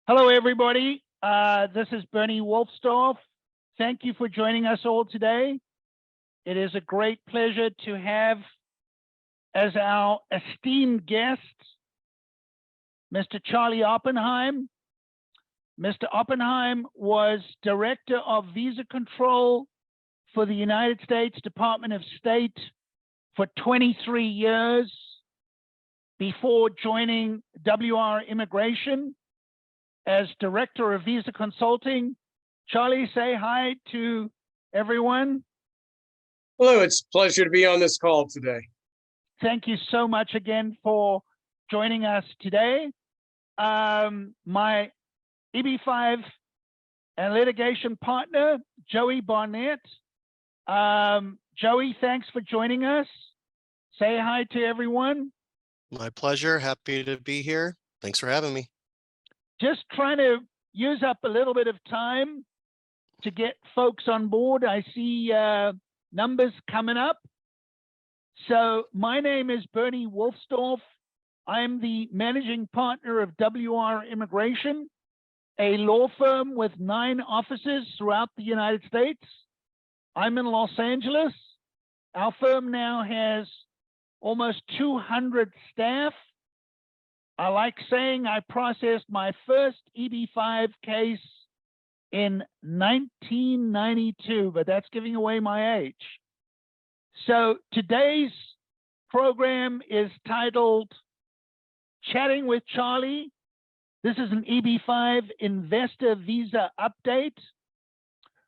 Hello, everybody. This is Bernie Wolfsdorf. Thank you for joining us all today. It is a great pleasure to have as our esteemed guest, Mr. Charlie Oppenheim. Mr. Oppenheim was Director of Visa Control for the United States Department of State for 23 years before joining WR Immigration as Director of Visa Consulting. Charlie, say hi to everyone. Hello, it's a pleasure to be on this call today. Thank you so much again for joining us today. My EB-5 and litigation partner, Joey Barnett. Joey, thanks for joining us. Say hi to everyone. My pleasure. Happy to be here. Thanks for having me. Just trying to use up a little bit of time to get folks on board. I see numbers coming up. So my name is Bernie Wolfsdorf. I'm the managing partner of WR Immigration, a law firm with 9 offices throughout the United States. I'm in Los Angeles. Our firm now has almost 200 staff. I like saying I processed my first EB-5 case in 1992, but that's giving away my age. So today's program is titled Chatting with Charlie. This is an EB-5 investor visa update.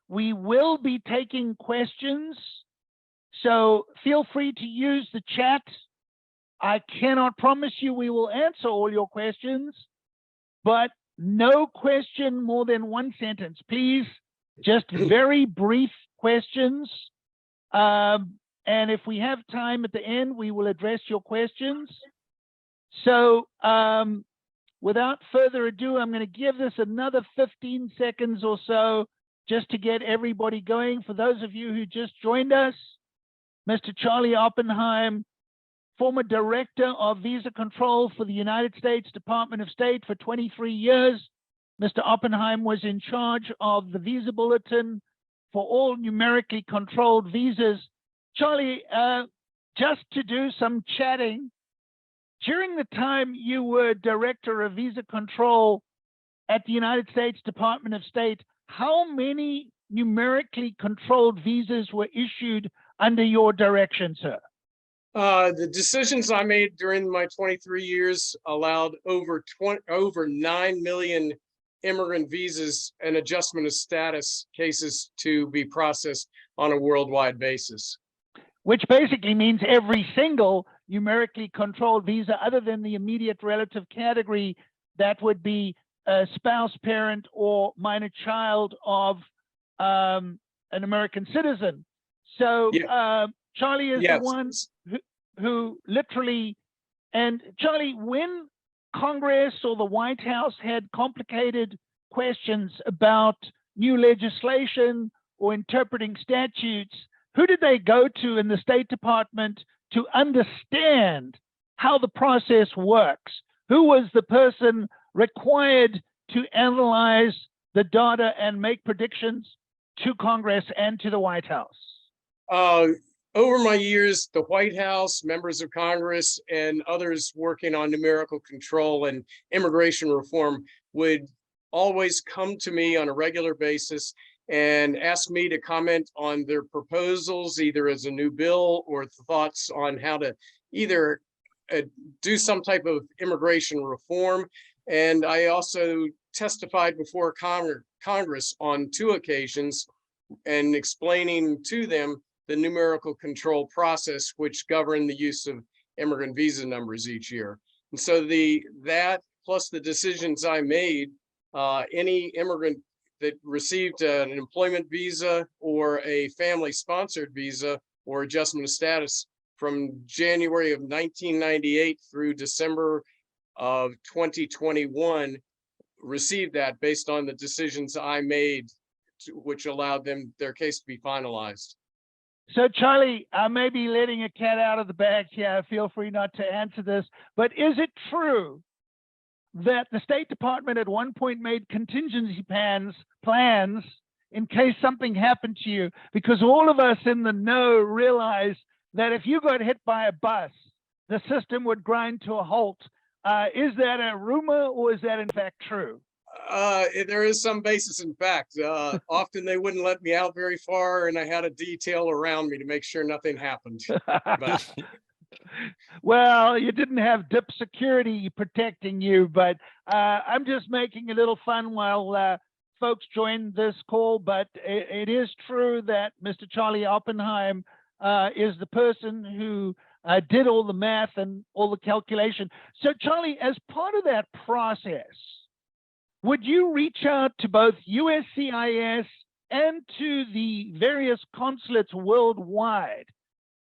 We will be taking questions, so feel free to use the chat. I cannot promise you we will answer all your questions, but no question more than 1 sentence. Please, just very brief questions. And if we have time at the end, we will address your questions. So without further ado, I'm going to give this another 15 seconds or so just to get everybody going. For those of you who just joined us, Mr. Charlie Oppenheim, former Director of Visa Control for the United States Department of State for 23 years. Mr. Oppenheim was in charge of the Visa Bulletin for all numerically controlled visas. Charlie, just to do some chatting, during the time you were Director of Visa Control at the United States Department of State, how many numerically controlled visas were issued under your direction, sir? The decisions I made during my 23 years allowed over 9 million immigrant visas and adjustment of status cases to be processed on a worldwide basis. Which basically means every single numerically controlled visa other than the immediate relative category that would be a spouse, parent, or minor child of an American citizen. So yeah. Charlie is the one who literally, and Charlie, when Congress or the White House had complicated questions about new legislation or interpreting statutes, who did they go to in the State Department to understand how the process works? Who was the person required to analyze the data and make predictions to Congress and to the White House? Over my years, the White House, members of Congress, and others working on numerical control and immigration reform would always come to me on a regular basis and ask me to comment on their proposals, either as a new bill or thoughts on how to either do some type of immigration reform. And I also testified before Congress on 2 occasions and explaining to them the numerical control process, which govern the use of immigrant visa numbers each year. And so that plus the decisions I made, any immigrant that received an employment visa or a family sponsored visa or adjustment of status from January of 1998 through December of 2021 received that based on the decisions I made, which allowed their case to be finalized. So Charlie, I may be letting a cat out of the bag here. Feel free not to answer this, but is it true that the State Department at one point made contingency plans in case something happened to you, because all of us in the know realize that if you got hit by a bus, the system would grind to a halt. Is that a rumor, or is that in fact true? There is some basis in fact. Often they wouldn't let me out very far, and I had a detail around me to make sure nothing happened. But Well, you didn't have dip security protecting you, but I'm just making a little fun while folks join this call. But it is true that Mr. Charlie Oppenheim is the person who did all the math and all the calculation. So, Charlie, as part of that process, would you reach out to both USCIS and to the various consulates worldwide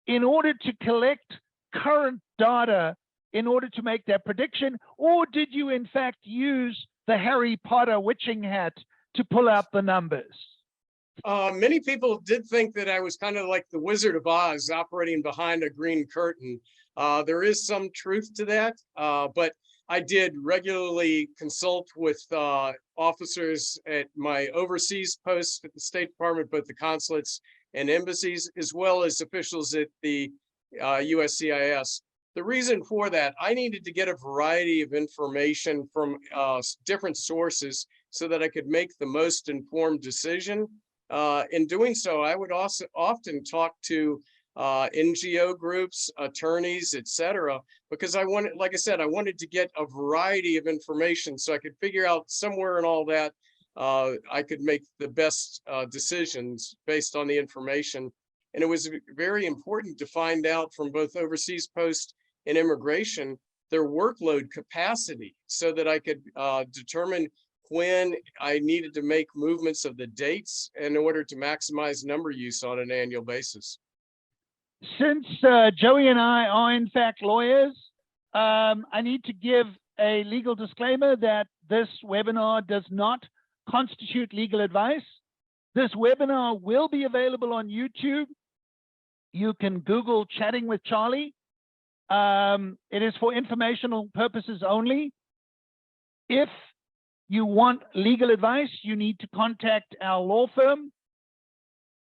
in order to collect current data in order to make that prediction? Or did you in fact use the Harry Potter witching hat to pull out the numbers? many people did think that I was kind of like the Wizard of Oz operating behind a green curtain. There is some truth to that, but I did regularly consult with officers at my overseas posts at the State Department, both the consulates and embassies, as well as officials at the USCIS. The reason for that, I needed to get a variety of information from different sources so that I could make the most informed decision. In doing so, I would also often talk to NGO groups, attorneys, etc., because I wanted, like I said, I wanted to get a variety of information so I could figure out somewhere in all that I could make the best decisions based on the information. And it was very important to find out from both overseas post and immigration their workload capacity so that I could determine when I needed to make movements of the dates in order to maximize number use on an annual basis. Since Joey and I are in fact lawyers, I need to give a legal disclaimer that this webinar does not constitute legal advice. This webinar will be available on YouTube. You can Google Chatting with Charlie. It is for informational purposes only. If you want legal advice, you need to contact our law firm.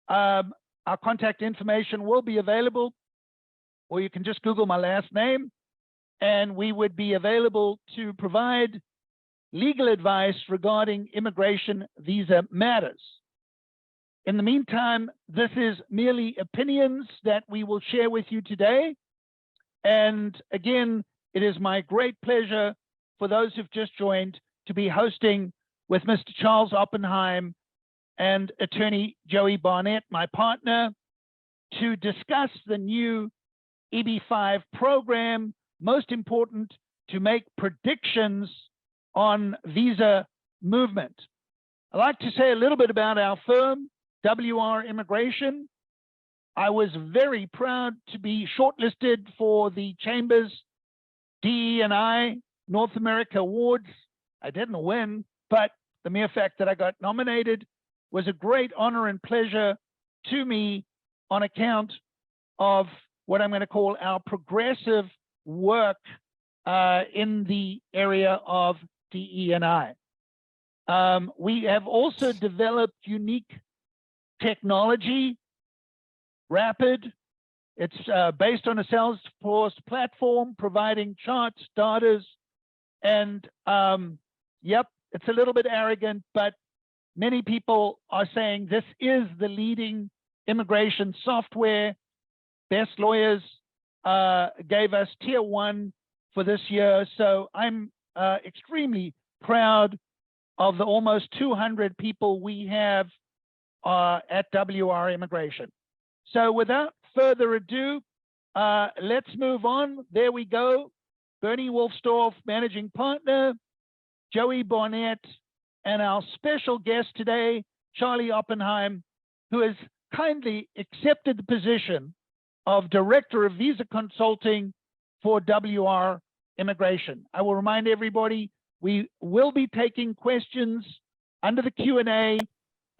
Our contact information will be available, or you can just Google my last name, and we would be available to provide legal advice regarding immigration visa matters. In the meantime, this is merely opinions that we will share with you today. And again, it is my great pleasure for those who've just joined to be hosting with Mr. Charles Oppenheim and attorney Joey Barnett, my partner, to discuss the new EB-5 program, most important to make predictions on visa movement. I'd like to say a little bit about our firm, WR Immigration. I was very proud to be shortlisted for the Chamber's DE&I North America Awards. I didn't win, but the mere fact that I got nominated was a great honor and pleasure to me on account of what I'm going to call our progressive work in the area of DE&I. We have also developed unique technology, Rapid. It's based on a Salesforce platform, providing charts, data, and yep, it's a little bit arrogant, but many people are saying this is the leading immigration software. Best Lawyers gave us tier 1 for this year. So I'm extremely proud of the almost 200 people we have at WR Immigration. So without further ado, let's move on. There we go. Bernie Wolfsdorf, managing partner, Joey Barnett, and our special guest today, Charlie Oppenheim, who has kindly accepted the position of Director of Visa Consulting for WR Immigration. I will remind everybody, we will be taking questions under the Q&A.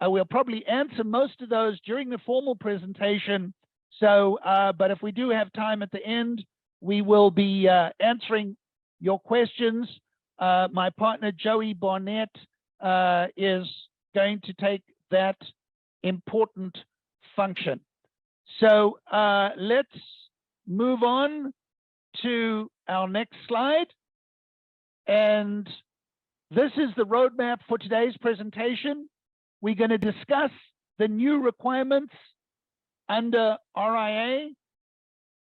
We'll probably answer most of those during the formal presentation. So, but if we do have time at the end, we will be answering your questions. my partner, Joey Barnett, is going to take that important function. So let's move on to our next slide. And this is the roadmap for today's presentation. We're going to discuss the new requirements under RIA,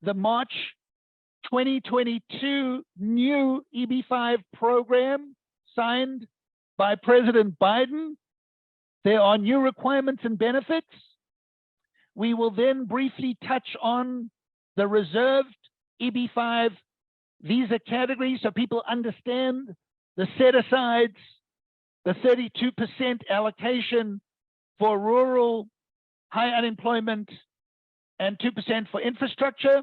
the March 2022 new EB-5 program signed by President Biden. There are new requirements and benefits. We will then briefly touch on the reserved EB-5 visa category so people understand the set-asides, the 32% allocation for rural high unemployment and 2% for infrastructure.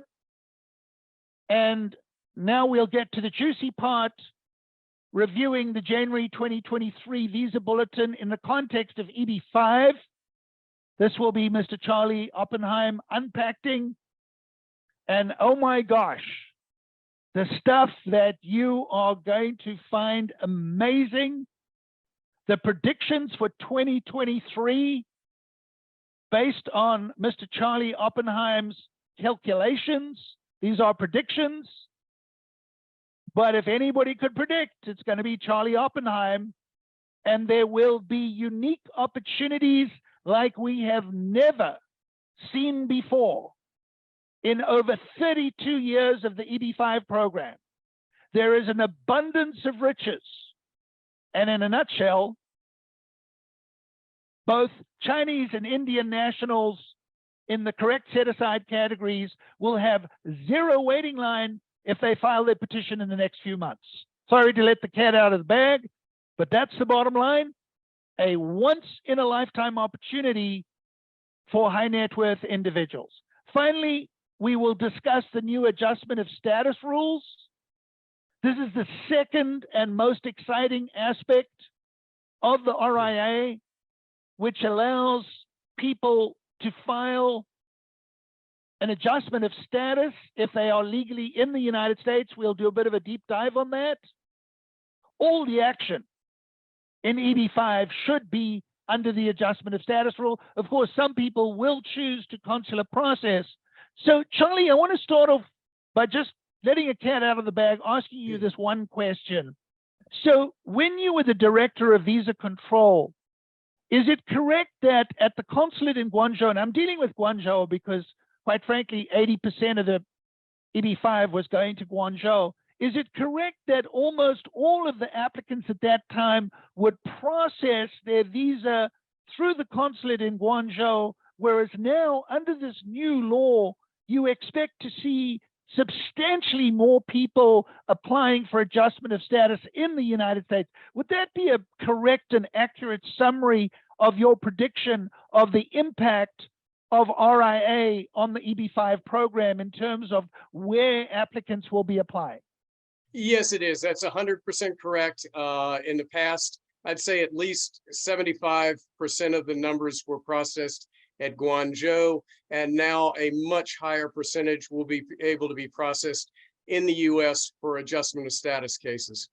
And now we'll get to the juicy part, reviewing the January 2023 visa bulletin in the context of EB-5. This will be Mr. Charlie Oppenheim unpacking. And oh my gosh, the stuff that you are going to find amazing. The predictions for 2023 based on Mr. Charlie Oppenheim's calculations. These are predictions. But if anybody could predict, it's going to be Charlie Oppenheim. And there will be unique opportunities like we have never seen before in over 32 years of the EB-5 program. There is an abundance of riches. And in a nutshell, both Chinese and Indian nationals in the correct set-aside categories will have zero waiting line if they file their petition in the next few months. Sorry to let the cat out of the bag, but that's the bottom line. A once-in-a-lifetime opportunity for high net worth individuals. Finally, we will discuss the new adjustment of status rules. This is the second and most exciting aspect of the RIA, which allows people to file an adjustment of status if they are legally in the United States. We'll do a bit of a deep dive on that. All the action in EB-5 should be under the adjustment of status rule. Of course, some people will choose to consular process. So, Charlie, I want to start off by just letting a cat out of the bag, asking you this one question. So, when you were the director of visa control, is it correct that at the consulate in Guangzhou, and I'm dealing with Guangzhou because, quite frankly, 80% of the EB-5 was going to Guangzhou. Is it correct that almost all of the applicants at that time would process their visa through the consulate in Guangzhou, whereas now, under this new law, you expect to see substantially more people applying for adjustment of status in the United States? Would that be a correct and accurate summary of your prediction of the impact of RIA on the EB-5 program in terms of where applicants will be applying? Yes, it is. That's 100% correct. In the past, I'd say at least 75% of the numbers were processed at Guangzhou, and now a much higher percentage will be able to be processed in the US for adjustment of status cases.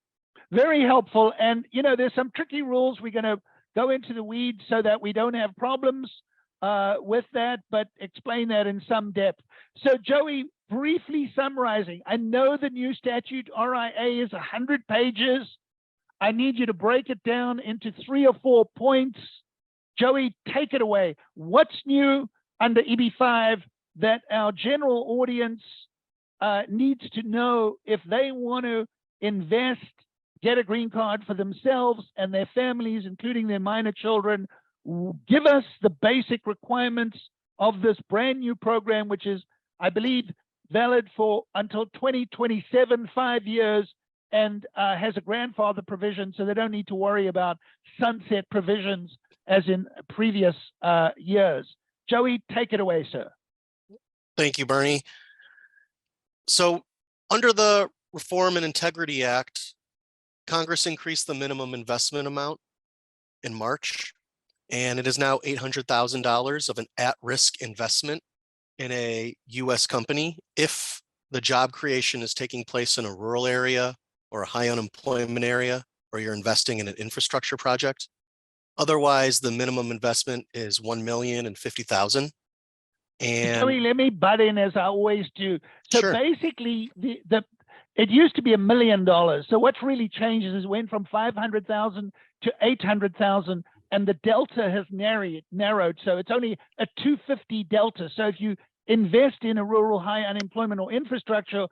Very helpful. And, you know, there's some tricky rules. We're going to go into the weeds so that we don't have problems with that, but explain that in some depth. So, Joey, briefly summarizing, I know the new statute RIA is 100 pages. I need you to break it down into 3 or 4 points. Joey, take it away. What's new under EB-5 that our general audience needs to know if they want to invest, get a green card for themselves and their families, including their minor children? Give us the basic requirements of this brand new program, which is, I believe, valid for until 2027, 5 years, and has a grandfather provision, so they don't need to worry about sunset provisions as in previous years. Joey, take it away, sir. Thank you, Bernie. So under the Reform and Integrity Act, Congress increased the minimum investment amount in March, and it is now $800,000 of an at-risk investment in a US company if the job creation is taking place in a rural area or a high unemployment area, or you're investing in an infrastructure project. Otherwise, the minimum investment is $1,050,000. And Joey, let me butt in as I always do. So sure, basically, it used to be $1 million. So what's really changed is it went from 500,000 to 800,000, and the delta has narrowed. So it's only a 250 delta. So if you invest in a rural high unemployment or infrastructure,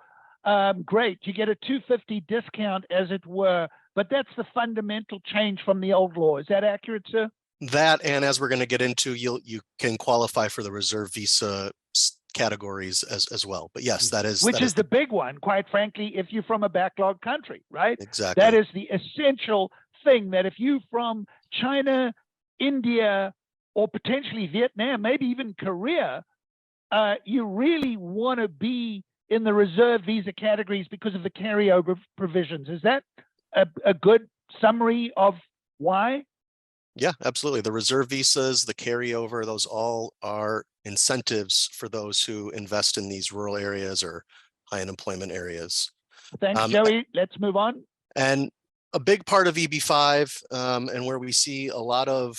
great, you get a 250 discount, as it were. But that's the fundamental change from the old law. Is that accurate, sir? that, and as we're going to get into, you can qualify for the reserve visa categories as well. But yes, that is Which is the big one, quite frankly, if you're from a backlog country, right? exactly. That is the essential thing, that if you from China, India, or potentially Vietnam, maybe even Korea, you really want to be in the reserve visa categories because of the carryover provisions. Is that a good summary of why? Yeah, absolutely. The reserve visas, the carryover, those all are incentives for those who invest in these rural areas or high unemployment areas. Thanks, Joey. Let's move on. And a big part of EB-5, and where we see a lot of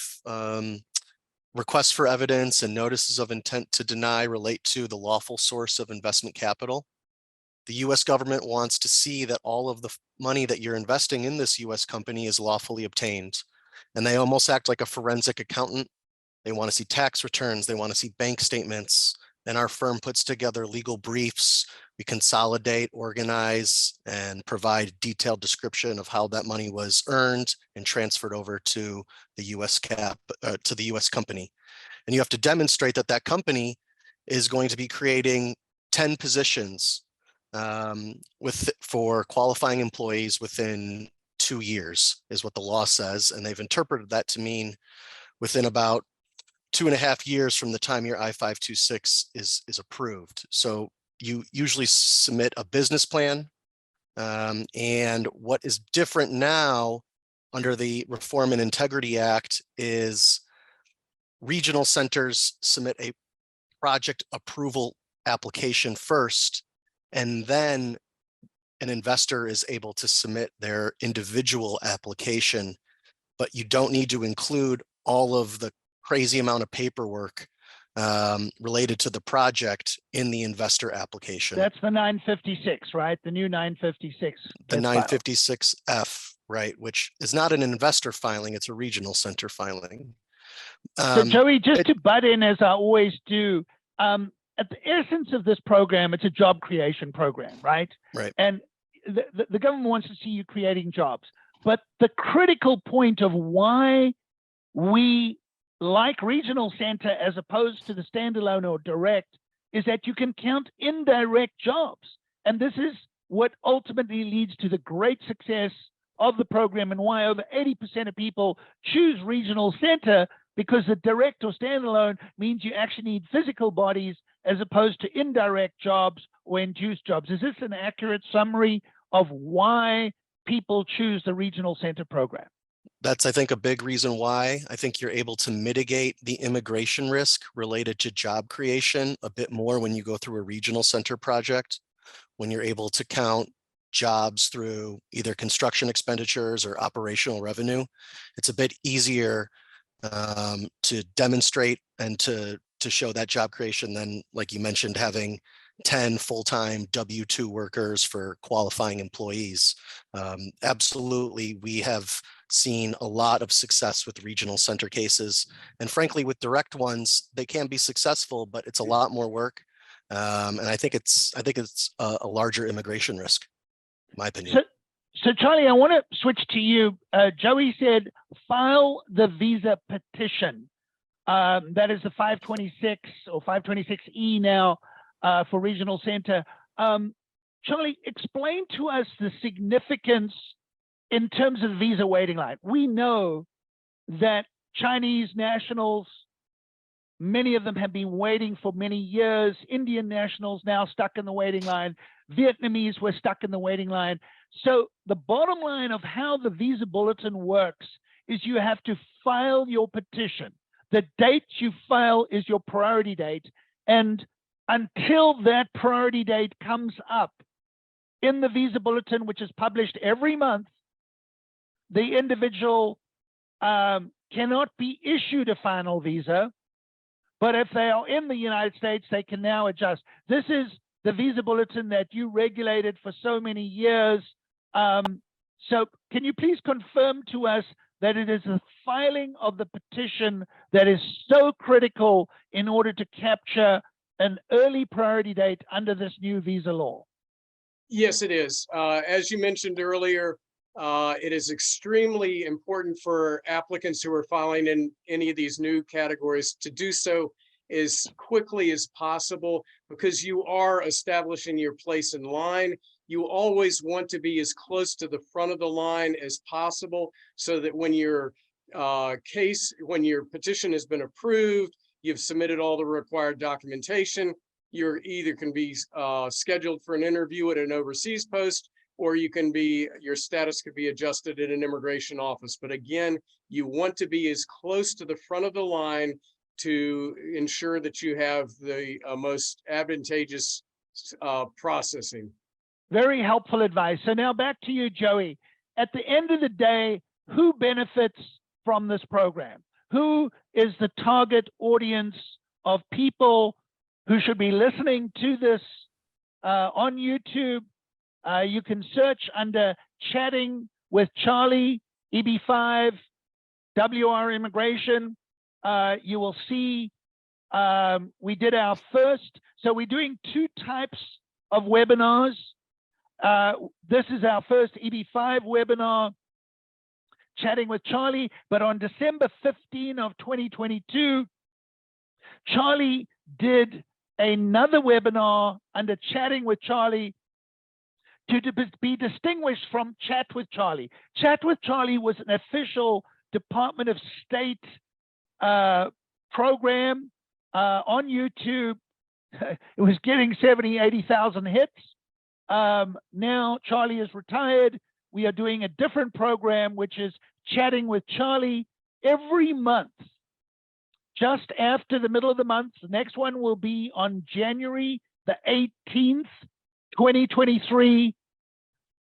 requests for evidence and notices of intent to deny relate to the lawful source of investment capital. The US government wants to see that all of the money that you're investing in this US company is lawfully obtained. And they almost act like a forensic accountant. They want to see tax returns. They want to see bank statements. And our firm puts together legal briefs. We consolidate, organize, and provide detailed description of how that money was earned and transferred over to the US to the US company. And you have to demonstrate that that company is going to be creating 10 positions for qualifying employees within 2 years, is what the law says. And they've interpreted that to mean within about 2.5 years from the time your I-526 is approved. So you usually submit a business plan. And what is different now under the Reform and Integrity Act is regional centers submit a project approval application first, and then an investor is able to submit their individual application, but you don't need to include all of the crazy amount of paperwork related to the project in the investor application. That's the 956, right? The new 956. The 956F, right, which is not an investor filing, it's a regional center filing. So Joey, just to butt in as I always do, at the essence of this program, it's a job creation program, right? Right. And the government wants to see you creating jobs. But the critical point of why we like regional center as opposed to the standalone or direct is that you can count indirect jobs. And this is what ultimately leads to the great success of the program and why over 80% of people choose regional center, because the direct or standalone means you actually need physical bodies as opposed to indirect jobs or induced jobs. Is this an accurate summary of why people choose the regional center program? That's, I think, a big reason why. I think you're able to mitigate the immigration risk related to job creation a bit more when you go through a regional center project, when you're able to count jobs through either construction expenditures or operational revenue. It's a bit easier to demonstrate and to show that job creation than, like you mentioned, having 10 full-time W-2 workers for qualifying employees. Absolutely, we have seen a lot of success with regional center cases, and frankly, with direct ones, they can be successful, but it's a lot more work, and I think it's a larger immigration risk, in my opinion. So Charlie, I want to switch to you. Joey said, file the visa petition. That is the 526 or 526E now for regional center. Charlie, explain to us the significance in terms of visa waiting line. We know that Chinese nationals, many of them have been waiting for many years. Indian nationals now stuck in the waiting line. Vietnamese were stuck in the waiting line. So the bottom line of how the visa bulletin works is you have to file your petition. The date you file is your priority date. And until that priority date comes up, in the visa bulletin, which is published every month, the individual cannot be issued a final visa, but if they are in the United States, they can now adjust. This is the visa bulletin that you regulated for so many years. So can you please confirm to us that it is the filing of the petition that is so critical in order to capture an early priority date under this new visa law? Yes, it is. As you mentioned earlier, it is extremely important for applicants who are filing in any of these new categories to do so as quickly as possible, because you are establishing your place in line. You always want to be as close to the front of the line as possible, so that when your when your petition has been approved, you've submitted all the required documentation, you're either can be scheduled for an interview at an overseas post, or you can be, your status could be adjusted at an immigration office. But again, you want to be as close to the front of the line to ensure that you have the most advantageous processing. Very helpful advice. So now back to you, Joey. At the end of the day, who benefits from this program? Who is the target audience of people who should be listening to this on YouTube? You can search under Chatting with Charlie, EB-5, WR Immigration. You will see we did our first. So we're doing two types of webinars. This is our first EB-5 webinar, Chatting with Charlie, but on December 15 of 2022, Charlie did another webinar under Chatting with Charlie to be distinguished from Chat with Charlie. Chat with Charlie was an official Department of State program on YouTube. It was getting 70, 80,000 hits. Now Charlie is retired. We are doing a different program, which is Chatting with Charlie every month. Just after the middle of the month, the next one will be on January the 18th, 2023.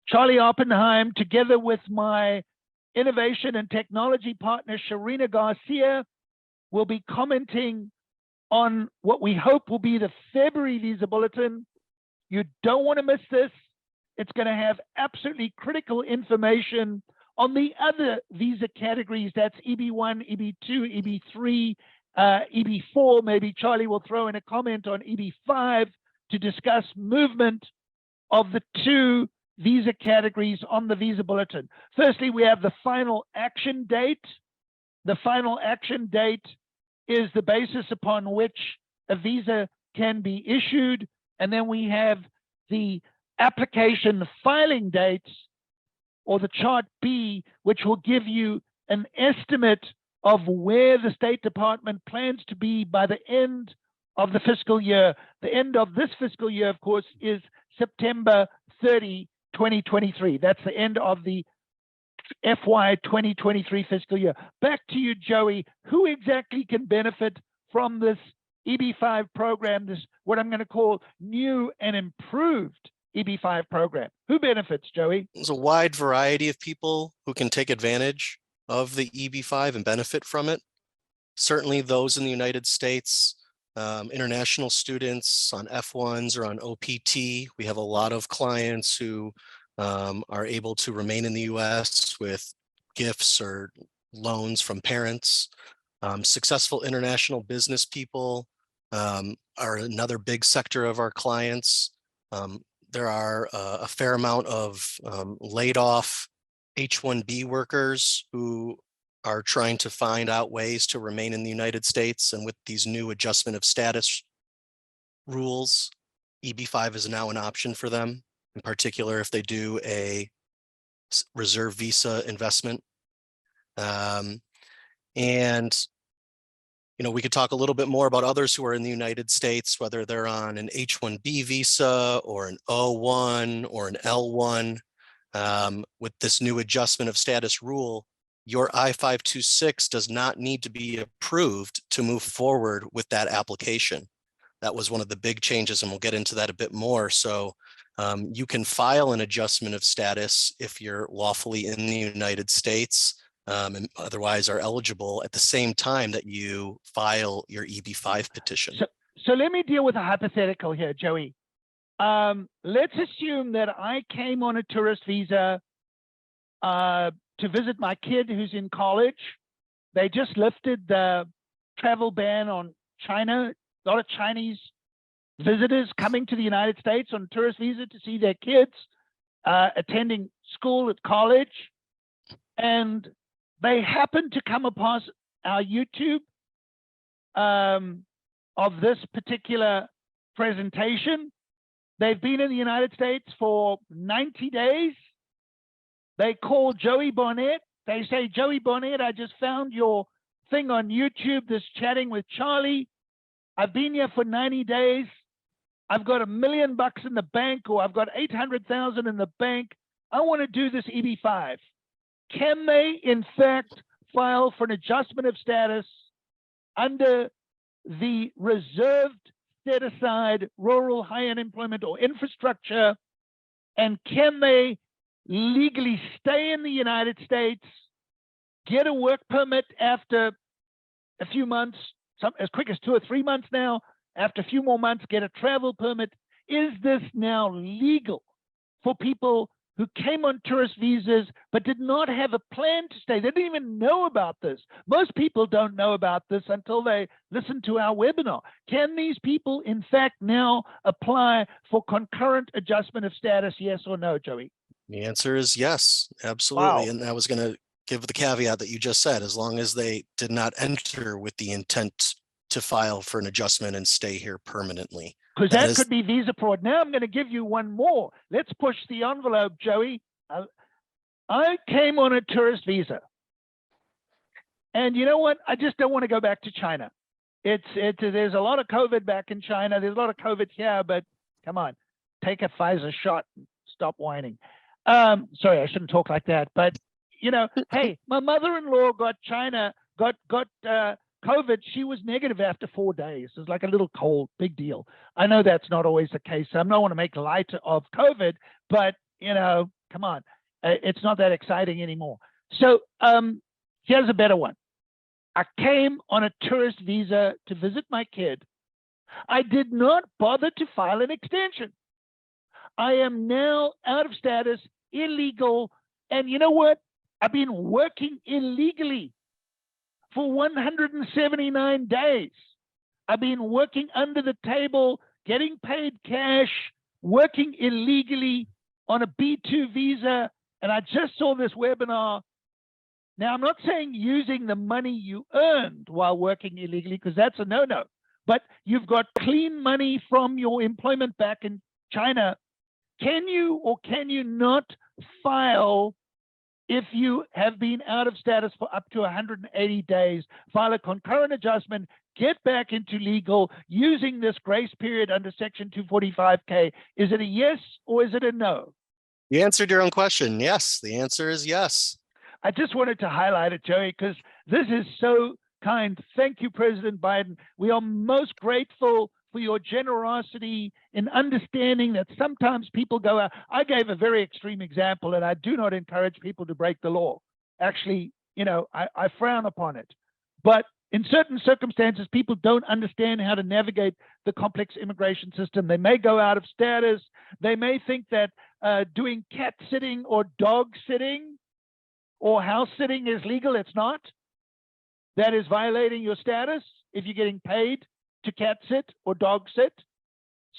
Charlie Oppenheim, together with my innovation and technology partner, Charina Garcia, will be commenting on what we hope will be the February visa bulletin. You don't want to miss this. It's going to have absolutely critical information on the other visa categories. That's EB1, EB2, EB3, EB4. Maybe Charlie will throw in a comment on EB5 to discuss movement of the two visa categories on the visa bulletin. Firstly, we have the final action date. The final action date is the basis upon which a visa can be issued. And then we have the application filing dates, or the chart B, which will give you an estimate of where the State Department plans to be by the end of the fiscal year. The end of this fiscal year, of course, is September 30, 2023. That's the end of the FY 2023 fiscal year. Back to you, Joey. Who exactly can benefit from this EB-5 program, this what I'm going to call new and improved EB-5 program? Who benefits, Joey? There's a wide variety of people who can take advantage of the EB-5 and benefit from it. Certainly those in the United States, international students on F1s or on OPT. We have a lot of clients who are able to remain in the US with gifts or loans from parents. Successful international business people are another big sector of our clients. There are a fair amount of laid off H-1B workers who are trying to find out ways to remain in the United States. And with these new adjustment of status rules, EB-5 is now an option for them, in particular if they do a reserve visa investment. And you know, we could talk a little bit more about others who are in the United States, whether they're on an H-1B visa or an O-1 or an L-1. With this new adjustment of status rule, your I-526 does not need to be approved to move forward with that application. That was one of the big changes, and we'll get into that a bit more. So You can file an adjustment of status if you're lawfully in the United States and otherwise are eligible at the same time that you file your EB-5 petition. So let me deal with a hypothetical here, Joey. Let's assume that I came on a tourist visa to visit my kid who's in college. They just lifted the travel ban on China. A lot of Chinese visitors coming to the United States on tourist visa to see their kids attending school at college. And they happen to come upon our YouTube of this particular presentation. They've been in the United States for 90 days. They call Joey Barnett. They say, Joey Barnett, I just found your thing on YouTube, this chatting with Charlie. I've been here for 90 days. I've got $1 million in the bank, or I've got 800,000 in the bank. I want to do this EB-5. Can they, in fact, file for an adjustment of status under the reserved set-aside rural high unemployment or infrastructure? And can they legally stay in the United States, get a work permit after a few months, as quick as 2 or 3 months now, after a few more months, get a travel permit? Is this now legal for people who came on tourist visas but did not have a plan to stay? They didn't even know about this. Most people don't know about this until they listen to our webinar. Can these people, in fact, now apply for concurrent adjustment of status, yes or no, Joey? The answer is yes, absolutely. Wow. And I was going to give the caveat that you just said, as long as they did not enter with the intent to file for an adjustment and stay here permanently. Because that could be visa fraud. Now I'm going to give you one more. Let's push the envelope, Joey. I came on a tourist visa. And you know what? I just don't want to go back to China. There's a lot of COVID back in China. There's a lot of COVID here, but come on, take a Pfizer shot and stop whining. Sorry, I shouldn't talk like that. But, you know, hey, my mother-in-law got COVID. She was negative after 4 days. It was like a little cold, big deal. I know that's not always the case. I don't want to make light of COVID, but, you know, come on. It's not that exciting anymore. So here's a better one. I came on a tourist visa to visit my kid. I did not bother to file an extension. I am now out of status, illegal. And you know what? I've been working illegally for 179 days. I've been working under the table, getting paid cash, working illegally on a B2 visa. And I just saw this webinar. Now, I'm not saying using the money you earned while working illegally, because that's a no-no. But you've got clean money from your employment back in China. Can you or can you not file if you have been out of status for up to 180 days, file a concurrent adjustment, get back into legal using this grace period under Section 245K? Is it a yes or is it a no? You answered your own question. Yes, the answer is yes. I just wanted to highlight it, Joey, because this is so kind. Thank you, President Biden. We are most grateful for your generosity in understanding that sometimes people go out. I gave a very extreme example, and I do not encourage people to break the law. Actually, you know, I frown upon it. But in certain circumstances, people don't understand how to navigate the complex immigration system. They may go out of status. They may think that doing cat sitting or dog sitting or house sitting is legal. It's not. That is violating your status if you're getting paid to cat sit or dog sit.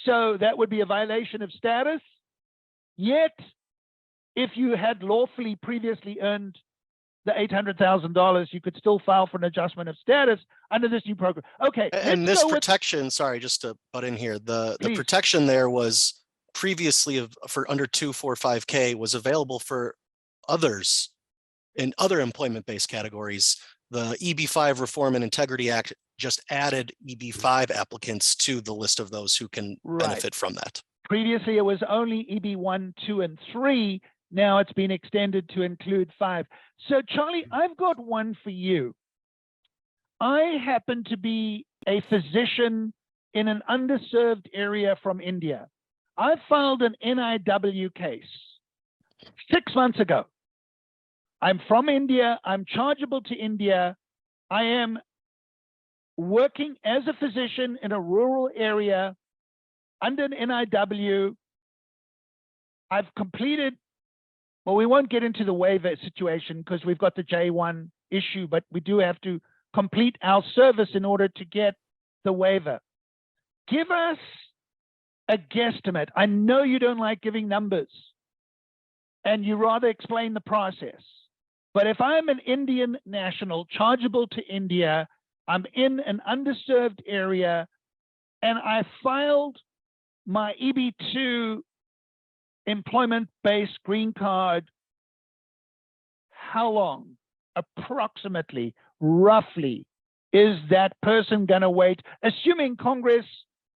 So that would be a violation of status. Yet, if you had lawfully previously earned the $800,000, you could still file for an adjustment of status under this new program. Okay. And this protection, sorry, just to butt in here, the protection there was previously for under 245K was available for others in other employment-based categories. The EB-5 Reform and Integrity Act just added EB-5 applicants to the list of those who can benefit from that. Previously, it was only EB-1, 2, and 3. Now it's been extended to include 5. So, Charlie, I've got one for you. I happen to be a physician in an underserved area from India. I filed an NIW case 6 months ago. I'm from India. I'm chargeable to India. I am working as a physician in a rural area under an NIW. I've completed, well, we won't get into the waiver situation because we've got the J1 issue, but we do have to complete our service in order to get the waiver. Give us a guesstimate. I know you don't like giving numbers and you rather explain the process. But if I'm an Indian national chargeable to India, I'm in an underserved area, and I filed my EB-2 employment-based green card, how long, approximately, roughly, is that person going to wait? Assuming Congress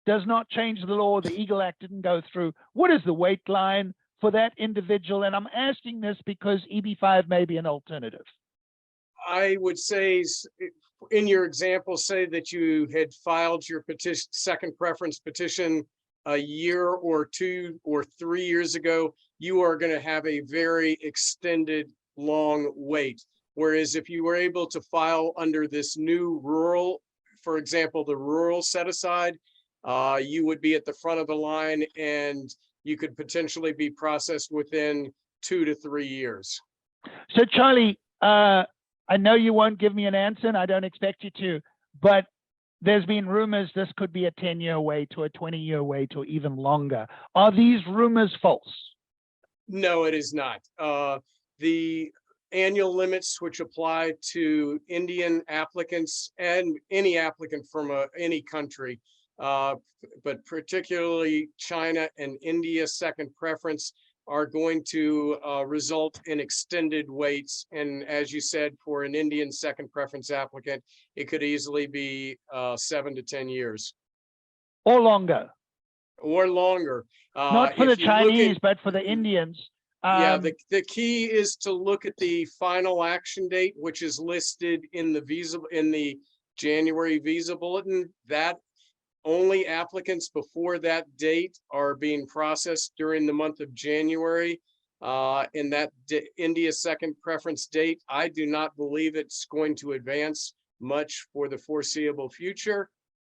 does not change the law, the Eagle Act didn't go through, what is the wait line for that individual? And I'm asking this because EB-5 may be an alternative. I would say, in your example, say that you had filed your petition, second preference petition a year or 2 or 3 years ago, you are going to have a very extended, long wait. Whereas if you were able to file under this new rural, for example, the rural set aside, you would be at the front of the line and you could potentially be processed within 2 to 3 years. So Charlie, I know you won't give me an answer and I don't expect you to, but there's been rumors this could be a 10-year wait or a 20-year wait or even longer. Are these rumors false? No, it is not. The annual limits which apply to Indian applicants and any applicant from any country, but particularly China and India second preference, are going to result in extended waits. And as you said, for an Indian second preference applicant, it could easily be 7 to 10 years. Or longer. Or longer. Not for the Chinese, but for the Indians. Yeah, the key is to look at the final action date, which is listed in the January visa bulletin. That only applicants before that date are being processed during the month of January. In that India second preference date, I do not believe it's going to advance much for the foreseeable future.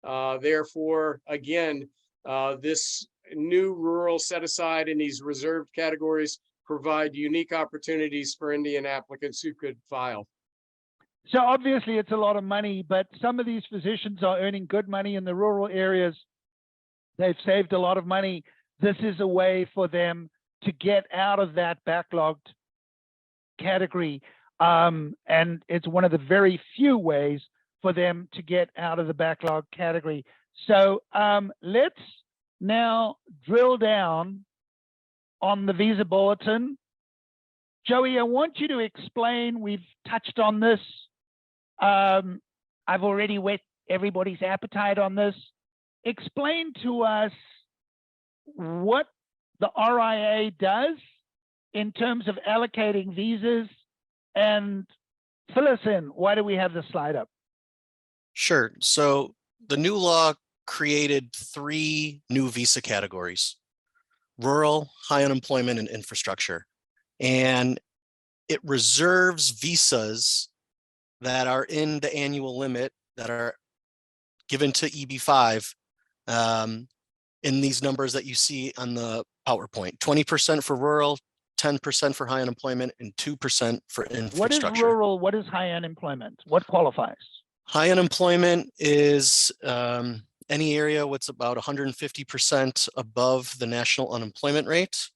Therefore, again, this new rural set aside in these reserved categories provide unique opportunities for Indian applicants who could file. So obviously it's a lot of money, but some of these physicians are earning good money in the rural areas. They've saved a lot of money. This is a way for them to get out of that backlogged category. And it's one of the very few ways for them to get out of the backlog category. So let's now drill down on the visa bulletin. Joey, I want you to explain, we've touched on this. I've already whet everybody's appetite on this. Explain to us what the RIA does in terms of allocating visas, and fill us in. Why do we have the slide up? Sure. So the new law created 3 new visa categories: rural, high unemployment, and infrastructure. And it reserves visas that are in the annual limit that are given to EB-5 in these numbers that you see on the PowerPoint. 20% for rural, 10% for high unemployment, and 2% for infrastructure. What is rural? What is high unemployment? What qualifies? High unemployment is any area what's about 150% above the national unemployment rate.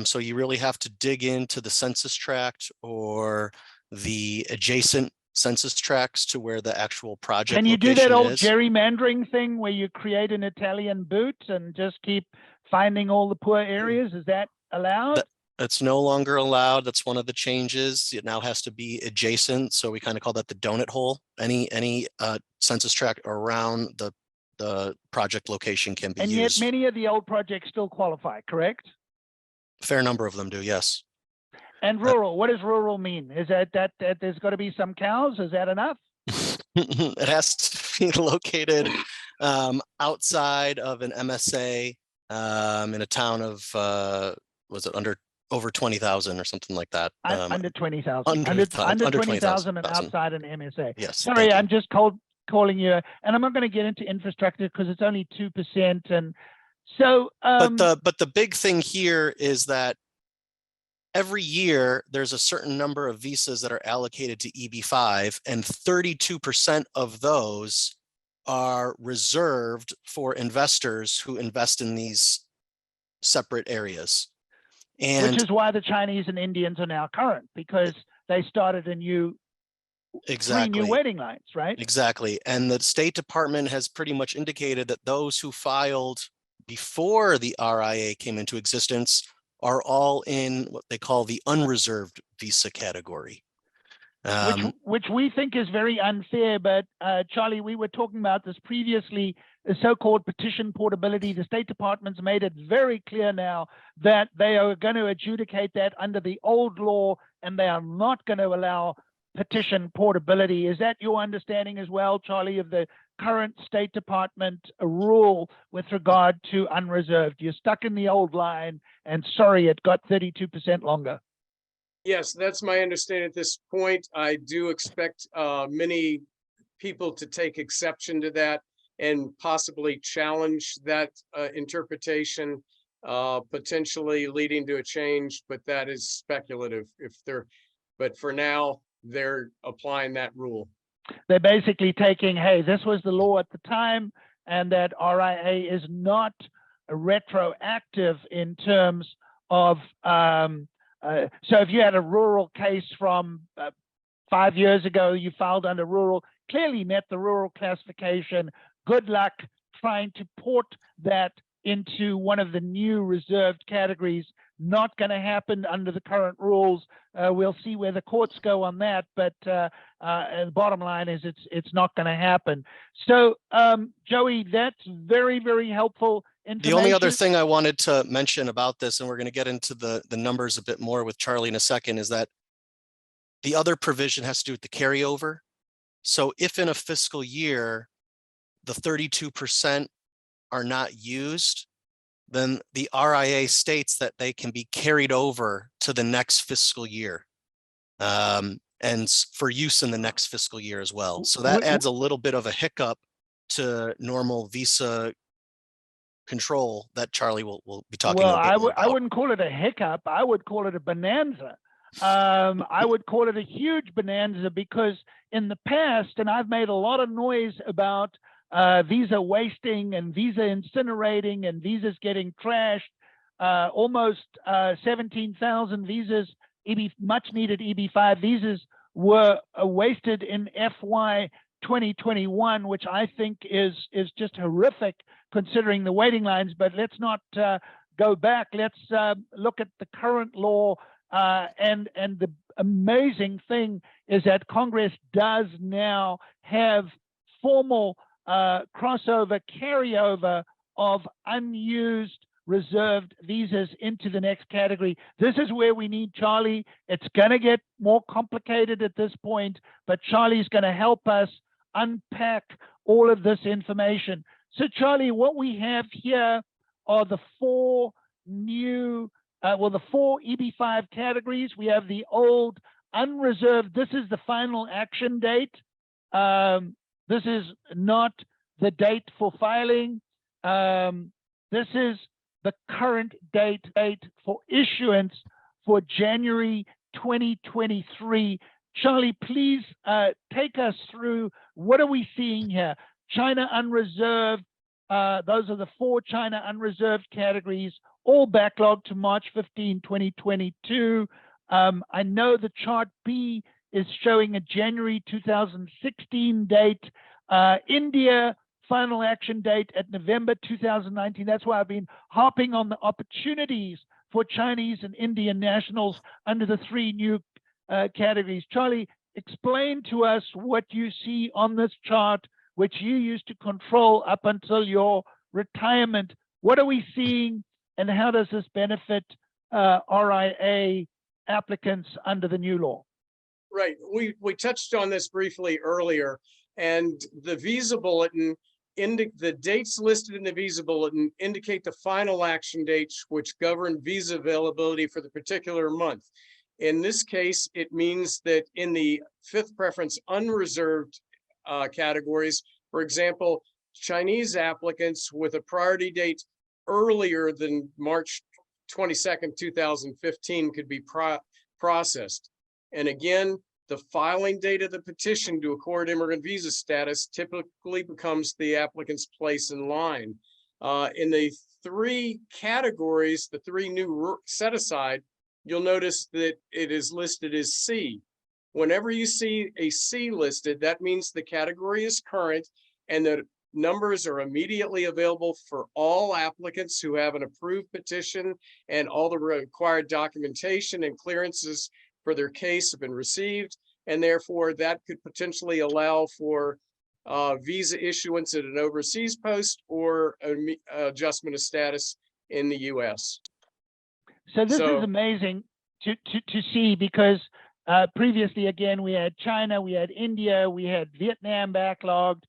So you really have to dig into the census tract or the adjacent census tracts to where the actual project Can you do that location old is. gerrymandering thing where you create an Italian boot and just keep finding all the poor areas? Is that allowed? That's no longer allowed. That's one of the changes. It now has to be adjacent. So we kind of call that the donut hole. Any census tract around the project location can be and used. Yet many of the old projects still qualify, correct? A fair number of them do, yes. And rural, what does rural mean? Is that there's got to be some cows? Is that enough? It has to be located outside of an MSA in a town of, was it over 20,000 or something like that? Under 20,000. Under Under 20,000 20,000 and outside an MSA. Yes. Sorry, I'm just calling you, and I'm not going to get into infrastructure because it's only 2%. And so, but the big thing here is that every year there's a certain number of visas that are allocated to EB-5, and 32% of those are reserved for investors who invest in these separate areas. And which is why the Chinese and Indians are now current, because they started a new three new waiting lines, right? Exactly. And the State Department has pretty much indicated that those who filed before the RIA came into existence are all in what they call the unreserved visa category. Which we think is very unfair, but Charlie, we were talking about this previously, the so-called petition portability. The State Department's made it very clear now that they are going to adjudicate that under the old law, and they are not going to allow petition portability. Is that your understanding as well, Charlie, of the current State Department rule with regard to unreserved? You're stuck in the old line, and sorry, it got 32% longer. Yes, that's my understanding at this point. I do expect many people to take exception to that and possibly challenge that interpretation, potentially leading to a change, but that is speculative. But for now, they're applying that rule. They're basically taking, hey, this was the law at the time, and that RIA is not retroactive in terms of so if you had a rural case from 5 years ago, you filed under rural, clearly met the rural classification. Good luck trying to port that into one of the new reserved categories. Not going to happen under the current rules. We'll see where the courts go on that, but the bottom line is it's not going to happen. So, Joey, that's very, very helpful. The only other thing I wanted to mention about this, and we're going to get into the numbers a bit more with Charlie in a second, is that the other provision has to do with the carryover. So if in a fiscal year, the 32% are not used, then the RIA states that they can be carried over to the next fiscal year and for use in the next fiscal year as well. So that adds a little bit of a hiccup to normal visa control that Charlie will be talking about. I wouldn't call it a hiccup. I would call it a bonanza. I would call it a huge bonanza, because in the past, and I've made a lot of noise about visa wasting and visa incinerating and visas getting trashed, almost 17,000 visas, much needed EB-5 visas were wasted in FY 2021, which I think is just horrific considering the waiting lines. But let's not go back. Let's look at the current law. And the amazing thing is that Congress does now have formal crossover, carryover of unused reserved visas into the next category. This is where we need Charlie. It's going to get more complicated at this point, but Charlie's going to help us unpack all of this information. So Charlie, what we have here are the four new, the four EB-5 categories. We have the old unreserved. This is the final action date. This is not the date for filing. This is the current date for issuance for January 2023. Charlie, please take us through, what are we seeing here? China unreserved, those are the four China unreserved categories, all backlogged to March 15, 2022. I know the chart B is showing a January 2016 date. India, final action date at November 2019. That's why I've been harping on the opportunities for Chinese and Indian nationals under the three new categories. Charlie, explain to us what you see on this chart, which you used to control up until your retirement. What are we seeing, and how does this benefit RIA applicants under the new law? Right. We touched on this briefly earlier, and the visa bulletin the dates listed in the visa bulletin indicate the final action dates which govern visa availability for the particular month. In this case, it means that in the fifth preference unreserved categories, for example, Chinese applicants with a priority date earlier than March 22nd, 2015 could be processed. And again, the filing date of the petition to accord immigrant visa status typically becomes the applicant's place in line. In the three categories, the three new set aside, you'll notice that it is listed as C. Whenever you see a C listed, that means the category is current and the numbers are immediately available for all applicants who have an approved petition, and all the required documentation and clearances for their case have been received. And therefore that could potentially allow for visa issuance at an overseas post or adjustment of status in the US. So this is amazing to see, because previously, again, we had China, we had India, we had Vietnam backlogged.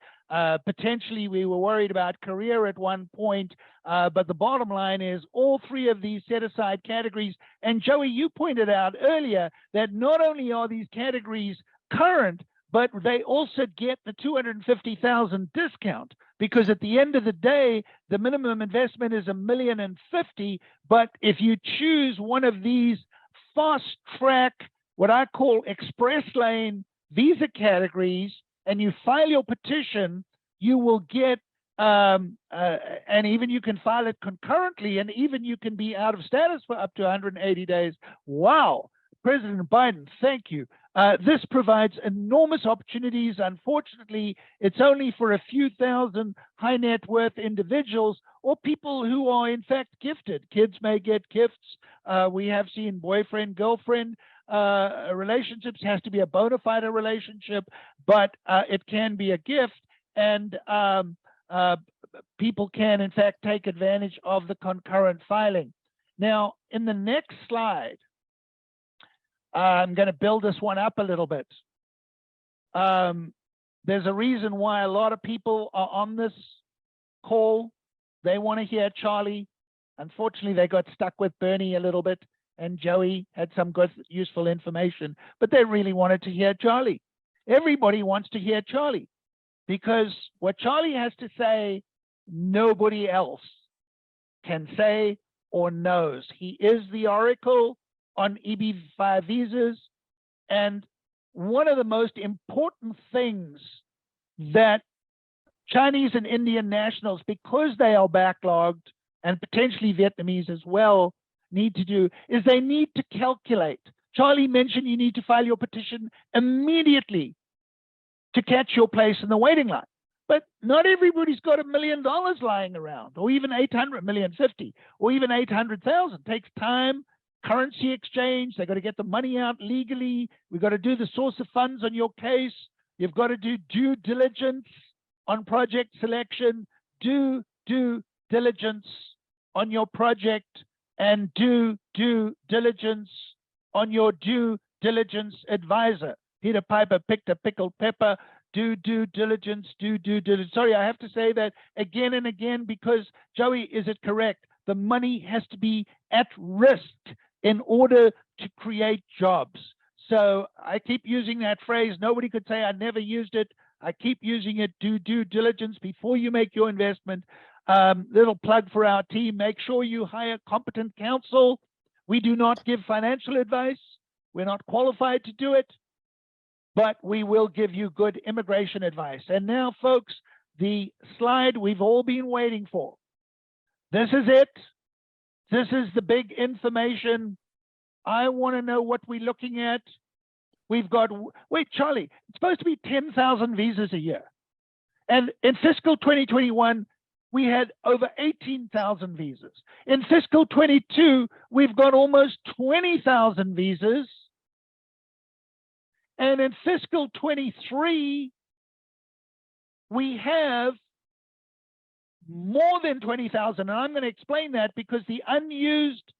Potentially, we were worried about Korea at one point, but the bottom line is all three of these set-aside categories. And Joey, you pointed out earlier that not only are these categories current, but they also get the $250,000 discount, because at the end of the day, the minimum investment is $1,050,000. But if you choose one of these fast track, what I call express lane visa categories, and you file your petition, you will get, and even you can file it concurrently, and even you can be out of status for up to 180 days. Wow, President Biden, thank you. This provides enormous opportunities. Unfortunately, it's only for a few thousand high net worth individuals or people who are in fact gifted. Kids may get gifts. We have seen boyfriend, girlfriend relationships. Has to be a bona fide relationship, but it can be a gift, and people can in fact take advantage of the concurrent filing. Now, in the next slide, I'm going to build this one up a little bit. There's a reason why a lot of people are on this call. They want to hear Charlie. Unfortunately, they got stuck with Bernie a little bit, and Joey had some good, useful information, but they really wanted to hear Charlie. Everybody wants to hear Charlie, because what Charlie has to say, nobody else can say or knows. He is the oracle on EB-5 visas. And one of the most important things that Chinese and Indian nationals, because they are backlogged, and potentially Vietnamese as well, need to do is they need to calculate. Charlie mentioned you need to file your petition immediately to catch your place in the waiting line. But not everybody's got $1 million lying around, or even 800, 1,050,000, or even 800,000. It takes time, currency exchange. They got to get the money out legally. We've got to do the source of funds on your case. You've got to do due diligence on project selection, do due diligence on your project, and do due diligence on your due diligence advisor. Peter Piper picked a pickled pepper. Do due diligence, do due diligence. Sorry, I have to say that again and again, because Joey, is it correct? The money has to be at risk in order to create jobs. So I keep using that phrase. Nobody could say I never used it. I keep using it. Do due diligence before you make your investment. Little plug for our team. Make sure you hire competent counsel. We do not give financial advice. We're not qualified to do it, but we will give you good immigration advice. And now, folks, the slide we've all been waiting for. This is it. This is the big information. I want to know what we're looking at. We've got, wait, Charlie, it's supposed to be 10,000 visas a year. And in fiscal 2021, we had over 18,000 visas. In fiscal 22, we've got almost 20,000 visas. And in fiscal 23, we have more than 20,000. And I'm going to explain that because the unused,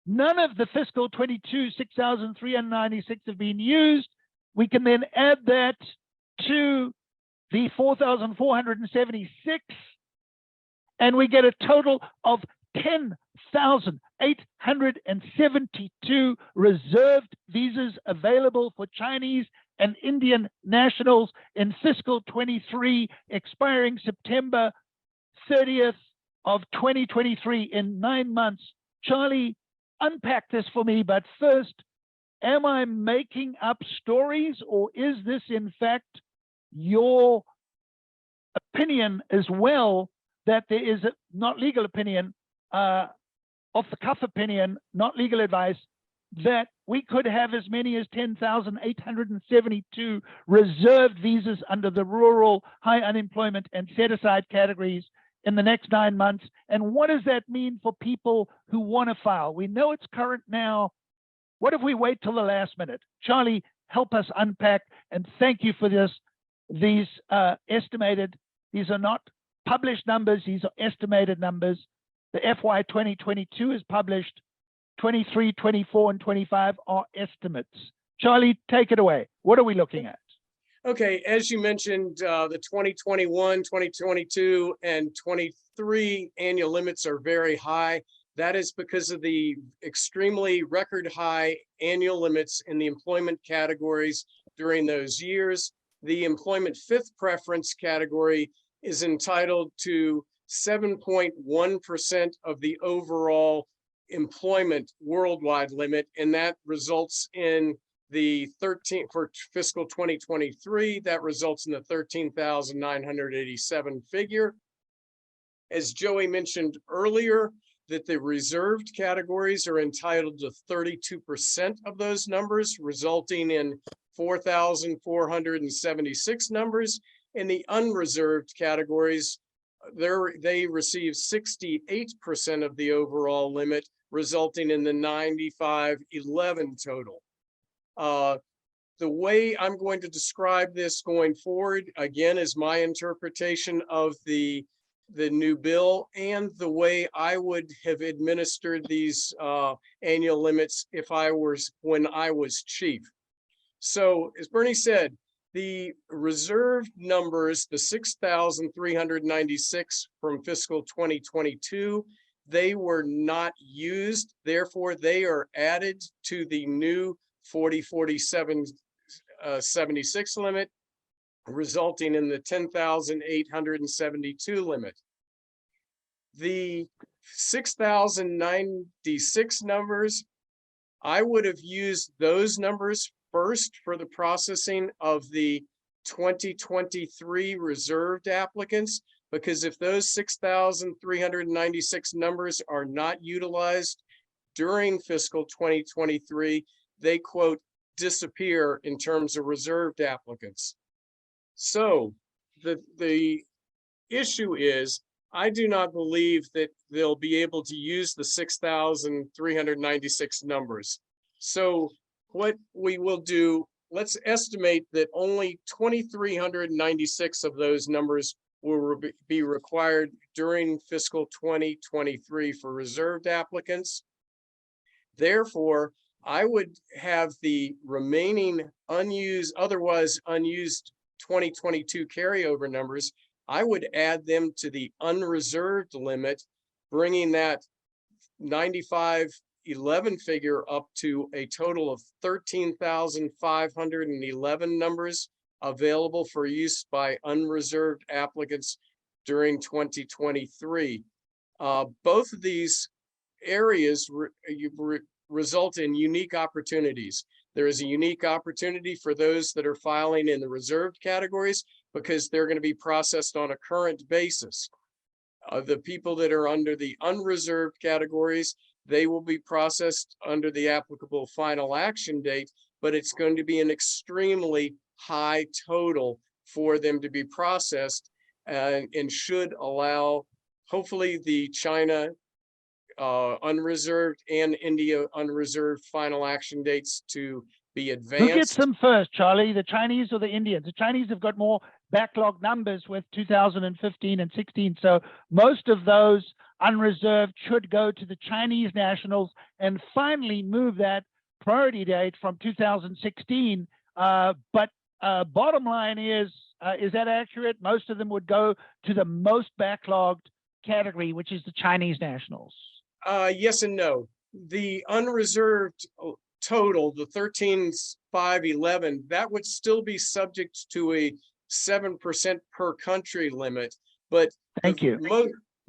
none of the fiscal 22, 6,396 have been used. We can then add that to the 4,476, and we get a total of 10,872 reserved visas available for Chinese and Indian nationals in fiscal 23, expiring September 30th of 2023, in 9 months. Charlie, unpack this for me, but first, am I making up stories, or is this in fact your opinion as well, that there is a not legal opinion, off the cuff opinion, not legal advice, that we could have as many as 10,872 reserved visas under the rural, high unemployment, and set aside categories in the next 9 months? And what does that mean for people who want to file? We know it's current now. What if we wait till the last minute? Charlie, help us unpack, and thank you for this. These estimated, these are not published numbers, these are estimated numbers. The FY 2022 is published, 23, 24, and 25 are estimates. Charlie, take it away. What are we looking at? Okay, as you mentioned, the 2021, 2022, and 23 annual limits are very high. That is because of the extremely record high annual limits in the employment categories during those years. The employment fifth preference category is entitled to 7.1% of the overall employment worldwide limit, and that results in the 13 for fiscal 2023, that results in the 13,987 figure. As Joey mentioned earlier, that the reserved categories are entitled to 32% of those numbers, resulting in 4,476 numbers. In the unreserved categories, they receive 68% of the overall limit, resulting in the 9,511 total. The way I'm going to describe this going forward, again, is my interpretation of the new bill and the way I would have administered these annual limits when I was chief. So as Bernie said, the reserved numbers, the 6,396 from fiscal 2022, they were not used. Therefore, they are added to the new 4047.76 limit, resulting in the 10,872 limit. The 6,096 numbers, I would have used those numbers first for the processing of the 2023 reserved applicants, because if those 6,396 numbers are not utilized during fiscal 2023, they, quote, disappear in terms of reserved applicants. So the issue is, I do not believe that they'll be able to use the 6,396 numbers. So what we will do, let's estimate that only 2,396 of those numbers will be required during fiscal 2023 for reserved applicants. Therefore, I would have the remaining unused, otherwise unused 2022 carryover numbers, I would add them to the unreserved limit, bringing that 9,511 figure up to a total of 13,511 numbers available for use by unreserved applicants during 2023. Both of these areas result in unique opportunities. There is a unique opportunity for those that are filing in the reserved categories because they're going to be processed on a current basis. The people that are under the unreserved categories, they will be processed under the applicable final action date, but it's going to be an extremely high total for them to be processed, and should allow, hopefully, the China unreserved and India unreserved final action dates to be advanced. Who gets them first, Charlie? The Chinese or the Indians? The Chinese have got more backlog numbers with 2015 and 16. So most of those unreserved should go to the Chinese nationals and finally move that priority date from 2016. But bottom line is, Is that accurate? Most of them would go to the most backlogged category, which is the Chinese nationals. Yes and no. The unreserved total, the 13,511, that would still be subject to a 7% per country limit. But Thank you.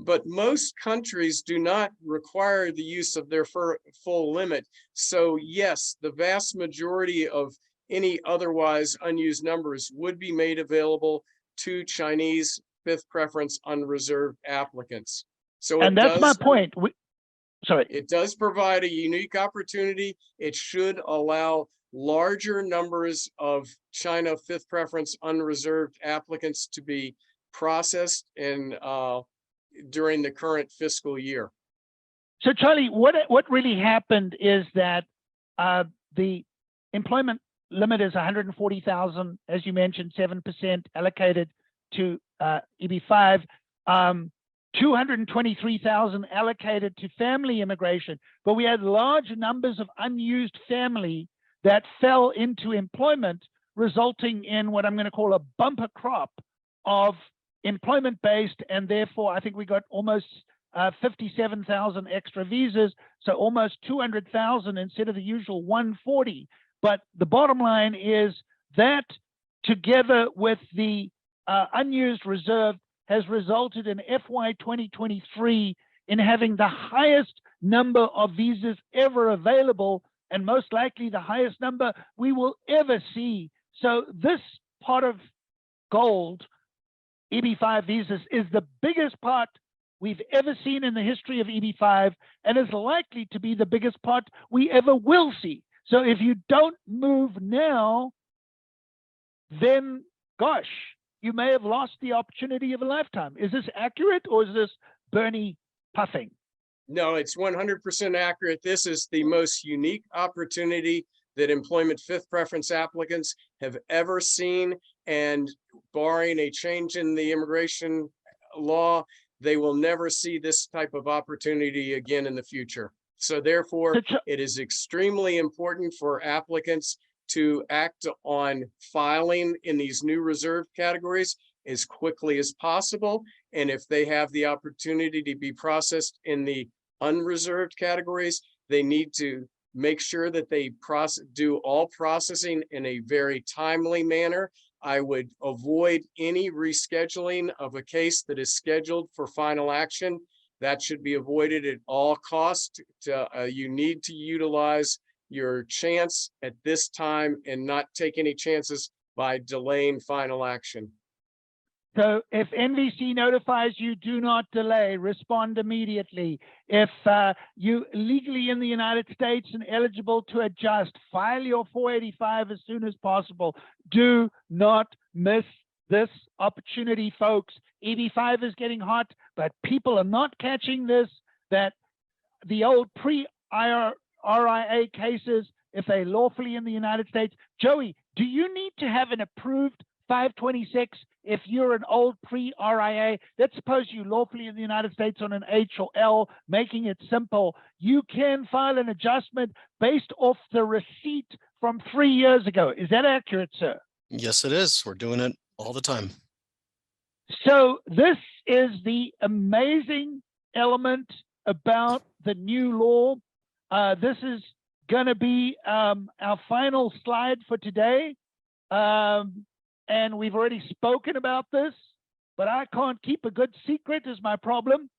But most countries do not require the use of their full limit. So yes, the vast majority of any otherwise unused numbers would be made available to Chinese fifth preference unreserved applicants. So And that's my point. Sorry. It does provide a unique opportunity. It should allow larger numbers of China fifth preference unreserved applicants to be processed and during the current fiscal year. So Charlie, what really happened is that the employment limit is 140,000, as you mentioned, 7% allocated to EB-5, 223,000 allocated to family immigration, but we had large numbers of unused family that fell into employment, resulting in what I'm going to call a bumper crop of employment-based, and therefore I think we got almost 57,000 extra visas, so almost 200,000 instead of the usual 140. But the bottom line is that together with the unused reserve has resulted in FY 2023 in having the highest number of visas ever available, and most likely the highest number we will ever see. So this pot of gold, EB-5 visas, is the biggest pot we've ever seen in the history of EB-5 and is likely to be the biggest pot we ever will see. So if you don't move now, then gosh, you may have lost the opportunity of a lifetime. Is this accurate, or is this Bernie puffing? No, it's 100% accurate. This is the most unique opportunity that employment fifth preference applicants have ever seen, and barring a change in the immigration law, they will never see this type of opportunity again in the future. So therefore, it is extremely important for applicants to act on filing in these new reserve categories as quickly as possible. And if they have the opportunity to be processed in the unreserved categories, they need to make sure that they do all processing in a very timely manner. I would avoid any rescheduling of a case that is scheduled for final action. That should be avoided at all costs. You need to utilize your chance at this time and not take any chances by delaying final action. So if NVC notifies you, do not delay, respond immediately. If you legally in the United States and eligible to adjust, file your 485 as soon as possible. Do not miss this opportunity, folks. EB-5 is getting hot, but people are not catching this, that the old pre-RIA cases, if they're lawfully in the United States. Joey, do you need to have an approved 526 if you're an old pre-RIA? Let's suppose you lawfully in the United States on an H or L, making it simple. You can file an adjustment based off the receipt from 3 years ago. Is that accurate, sir? Yes, it is. We're doing it all the time. So this is the amazing element about the new law. This is going to be our final slide for today. And we've already spoken about this, but I can't keep a good secret is my problem.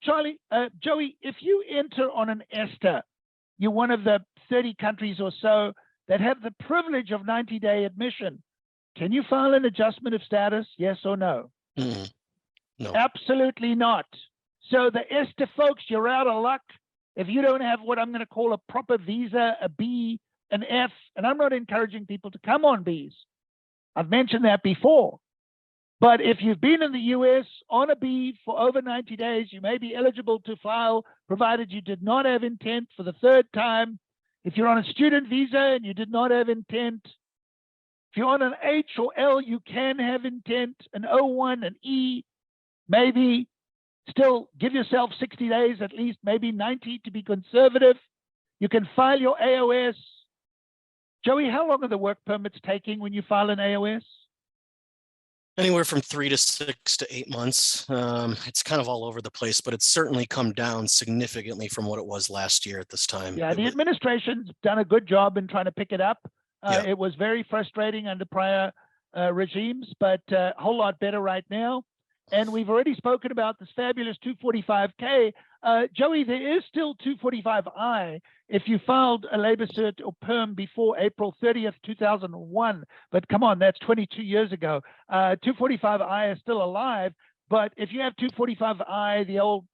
Joey, if you enter on an ESTA, you're one of the 30 countries or so that have the privilege of 90-day admission. Can you file an adjustment of status? Yes or no? No. Absolutely not. So the ESTA folks, you're out of luck if you don't have what I'm going to call a proper visa, a B, an F, and I'm not encouraging people to come on Bs. I've mentioned that before. But if you've been in the US on a B for over 90 days, you may be eligible to file, provided you did not have intent for the third time. If you're on a student visa and you did not have intent, if you're on an H or L, you can have intent, an O1, an E, maybe still give yourself 60 days, at least maybe 90 to be conservative. You can file your AOS. Joey, how long are the work permits taking when you file an AOS? Anywhere from 3 to 6 to 8 months. It's kind of all over the place, but it's certainly come down significantly from what it was last year at this time. Yeah, the administration's done a good job in trying to pick it up. Yeah. It was very frustrating under prior regimes, but a whole lot better right now. And we've already spoken about this fabulous 245K. Joey, there is still 245I if you filed a labor cert or perm before April 30th, 2001. But come on, that's 22 years ago. 245I is still alive, but if you have 245I, the old,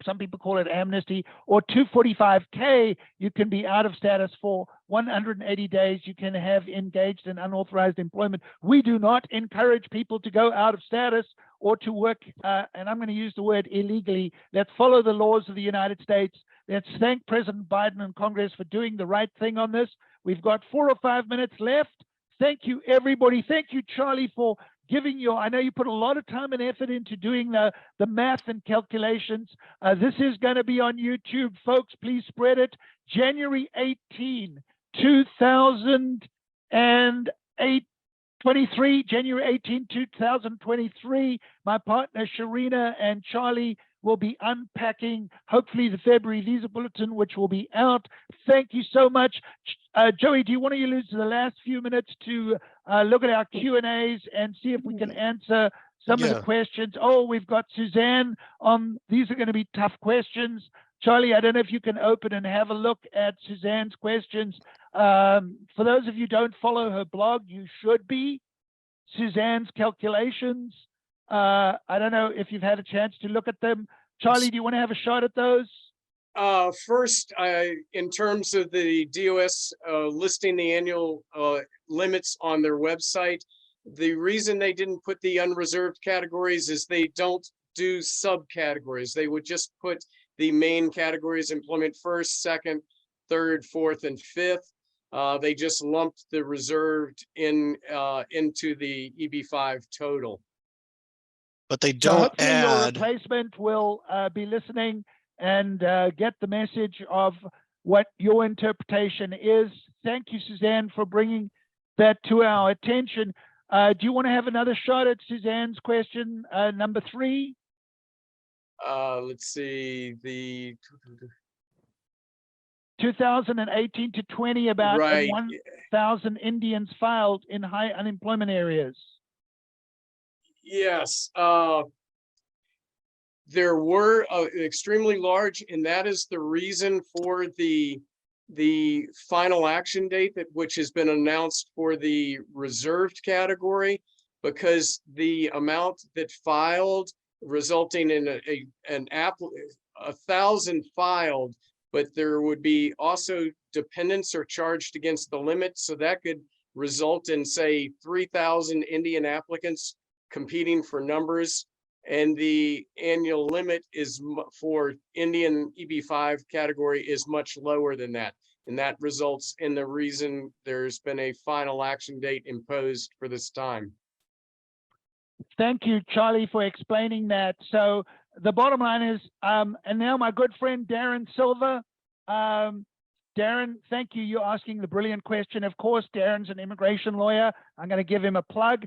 some people call it amnesty, or 245K, you can be out of status for 180 days. You can have engaged in unauthorized employment. We do not encourage people to go out of status or to work, and I'm going to use the word illegally. Let's follow the laws of the United States. Let's thank President Biden and Congress for doing the right thing on this. We've got 4 or 5 minutes left. Thank you, everybody. Thank you, Charlie, for giving your, I know you put a lot of time and effort into doing the math and calculations. This is going to be on YouTube, folks. Please spread it. January 18, 2023, January 18, 2023. My partner, Charina, and Charlie will be unpacking, hopefully, the February visa bulletin, which will be out. Thank you so much. Joey, do you want to use the last few minutes to look at our Q&As and see if we can answer some of the questions? Oh, we've got Suzanne on. These are going to be tough questions. Charlie, I don't know if you can open and have a look at Suzanne's questions. For those of you who don't follow her blog, you should be. Suzanne's calculations. I don't know if you've had a chance to look at them. Charlie, do you want to have a shot at those? First, in terms of the DOS listing the annual limits on their website, the reason they didn't put the unreserved categories is they don't do subcategories. They would just put the main categories: employment first, second, third, fourth, and fifth. They just lumped the reserved into the EB-5 total. But they don't add. Your replacement will be listening and get the message of what your interpretation is. Thank you, Suzanne, for bringing that to our attention. Do you want to have another shot at Suzanne's question, number 3? Let's see, the 2018 to 20, about 1,000 Indians filed in high unemployment areas. Yes, there were extremely large, and that is the reason for the final action date which has been announced for the reserved category, because the amount that filed, resulting in 1,000 filed, but there would be also dependents are charged against the limit, so that could result in, say, 3,000 Indian applicants competing for numbers, and the annual limit is for Indian EB-5 category is much lower than that, and that results in the reason there's been a final action date imposed for this time. Thank you, Charlie, for explaining that. So the bottom line is, and now my good friend Darren Silva. Darren, thank you. You're asking the brilliant question. Of course, Darren's an immigration lawyer. I'm going to give him a plug.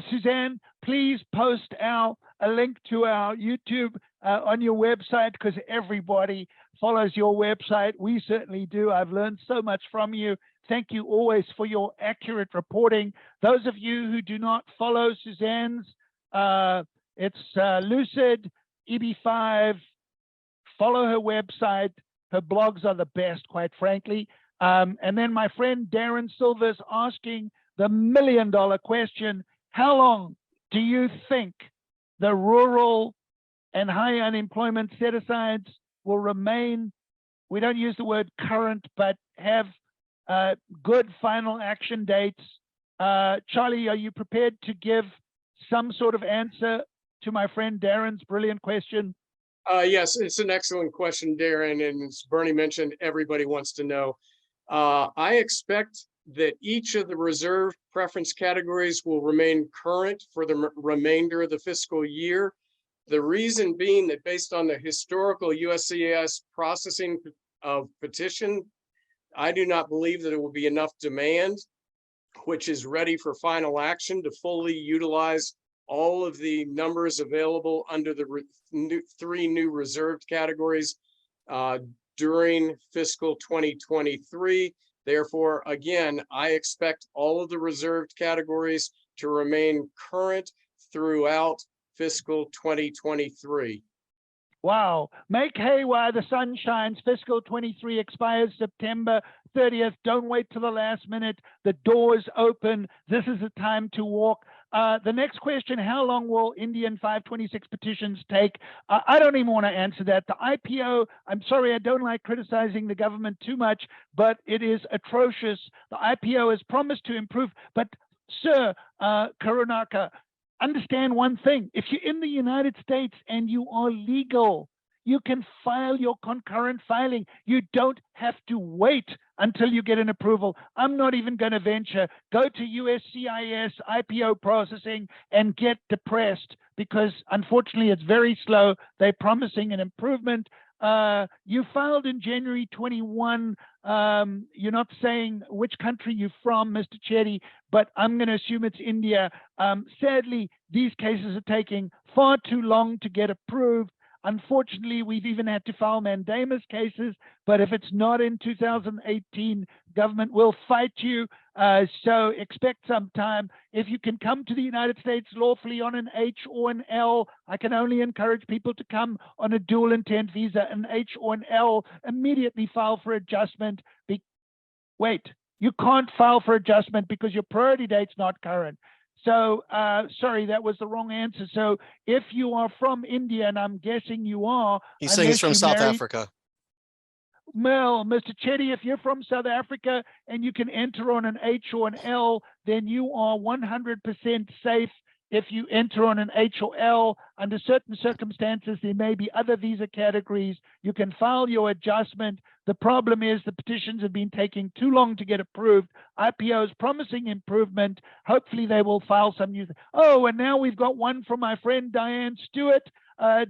Suzanne, please post a link to our YouTube on your website, because everybody follows your website. We certainly do. I've learned so much from you. Thank you always for your accurate reporting. Those of you who do not follow Suzanne's, it's Lucid, EB-5. Follow her website. Her blogs are the best, quite frankly. And then my friend Darren Silva's asking the million-dollar question: how long do you think the rural and high unemployment set-asides will remain, we don't use the word current, but have good final action dates? Charlie, are you prepared to give some sort of answer to my friend Darren's brilliant question? Yes, it's an excellent question, Darren, and as Bernie mentioned, everybody wants to know. I expect that each of the reserve preference categories will remain current for the remainder of the fiscal year. The reason being that based on the historical USCIS processing of petition, I do not believe that it will be enough demand, which is ready for final action, to fully utilize all of the numbers available under the three new reserved categories during fiscal 2023. Therefore, again, I expect all of the reserved categories to remain current throughout fiscal 2023. Wow. Make hay while the sun shines. Fiscal 23 expires September 30th. Don't wait till the last minute. The doors open. This is the time to walk. The next question, how long will Indian 526 petitions take? I don't even want to answer that. The IPO, I'm sorry, I don't like criticizing the government too much, but it is atrocious. The IPO has promised to improve, but Sir Karunaka, understand one thing. If you're in the United States and you are legal, you can file your concurrent filing. You don't have to wait until you get an approval. I'm not even going to venture. Go to USCIS IPO processing and get depressed because unfortunately it's very slow. They're promising an improvement. You filed in January 21. You're not saying which country you're from, Mr. Chetty, but I'm going to assume it's India. Sadly, these cases are taking far too long to get approved. Unfortunately, we've even had to file mandamus cases, but if it's not in 2018, government will fight you. So expect some time. If you can come to the United States lawfully on an H or an L, I can only encourage people to come on a dual intent visa, an H or an L, immediately file for adjustment. Wait, you can't file for adjustment because your priority date's not current. So, sorry, that was the wrong answer. So if you are from India, and I'm guessing you are. He's saying he's from South Africa. Well, Mr. Chetty, if you're from South Africa and you can enter on an H or an L, then you are 100% safe. If you enter on an H or L, under certain circumstances, there may be other visa categories. You can file your adjustment. The problem is the petitions have been taking too long to get approved. IPO is promising improvement. Hopefully they will file some new. Oh, and now we've got one from my friend Diane Stewart.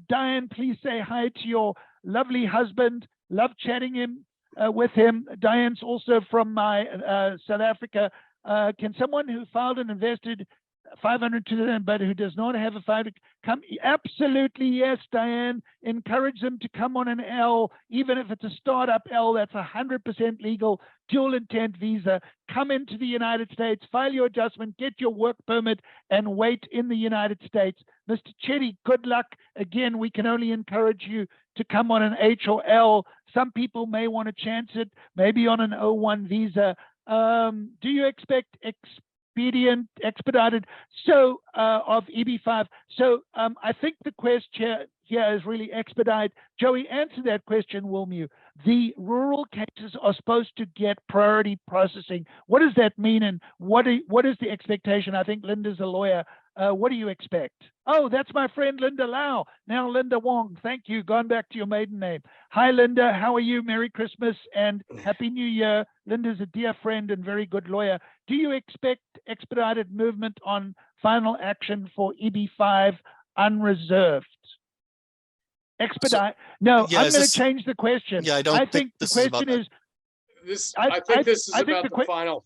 Diane, please say hi to your lovely husband. Love chatting with him. Diane's also from my South Africa. Can someone who filed and invested 500 to them, but who does not have a 5 come? Absolutely, yes, Diane. Encourage them to come on an L, even if it's a startup L. That's 100% legal. Dual intent visa. Come into the United States, file your adjustment, get your work permit, and wait in the United States. Mr. Chetty, good luck. Again, we can only encourage you to come on an H or L. Some people may want to chance it, maybe on an O1 visa. Do you expect expedited of EB-5? So I think the question here is really expedite. Joey, answer that question, will you? The rural cases are supposed to get priority processing. What does that mean, and what is the expectation? I think Linda's a lawyer. What do you expect? Oh, that's my friend Linda Lau. Now Linda Wong. Thank you. Gone back to your maiden name. Hi, Linda. How are you? Merry Christmas and Happy New Year. Linda's a dear friend and very good lawyer. Do you expect expedited movement on final action for EB-5 unreserved? Expedite? No, yeah, I'm going to change the question. Yeah, I think the question is. I think this is about the final.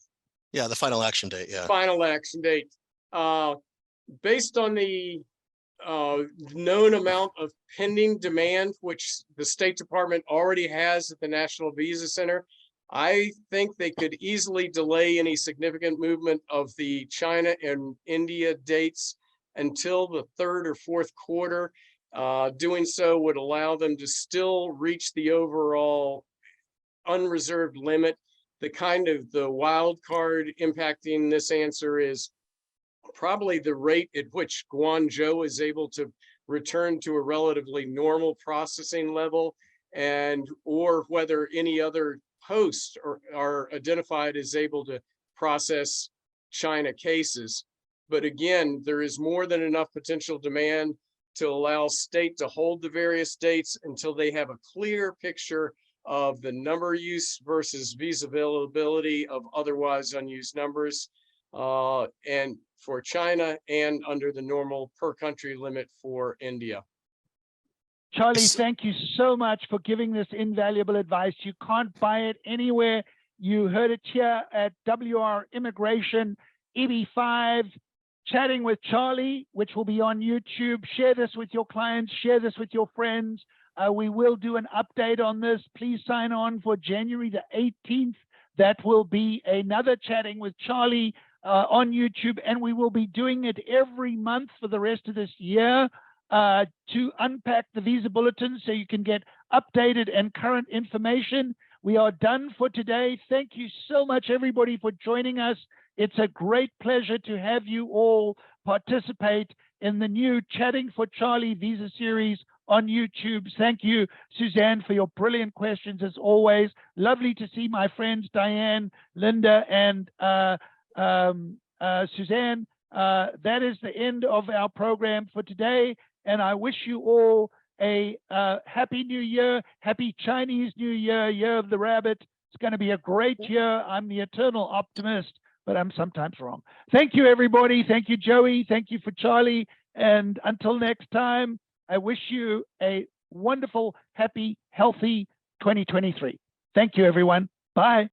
Yeah, the final action date. Yeah. Final action date. Based on the known amount of pending demand, which the State Department already has at the National Visa Center, I think they could easily delay any significant movement of the China and India dates until the 3rd or 4th quarter. Doing so would allow them to still reach the overall unreserved limit. The wild card impacting this answer is probably the rate at which Guangzhou is able to return to a relatively normal processing level, and or whether any other hosts are identified as able to process China cases. But again, there is more than enough potential demand to allow state to hold the various dates until they have a clear picture of the number use versus visa availability of otherwise unused numbers, and for China and under the normal per country limit for India. Charlie, thank you so much for giving this invaluable advice. You can't buy it anywhere. You heard it here at WR Immigration. EB-5 Chatting with Charlie, which will be on YouTube. Share this with your clients, share this with your friends. We will do an update on this. Please sign on for January the 18th. That will be another Chatting with Charlie on YouTube, and we will be doing it every month for the rest of this year to unpack the visa bulletins so you can get updated and current information. We are done for today. Thank you so much, everybody, for joining us. It's a great pleasure to have you all participate in the new Chatting for Charlie Visa series on YouTube. Thank you, Suzanne, for your brilliant questions as always. Lovely to see my friends Diane, Linda, and Suzanne. That is the end of our program for today, and I wish you all a happy new year, happy Chinese New Year, year of the rabbit. It's going to be a great year. I'm the eternal optimist, but I'm sometimes wrong. Thank you, everybody. Thank you, Joey. Thank you for Charlie. And until next time, I wish you a wonderful, happy, healthy 2023. Thank you, everyone. Bye.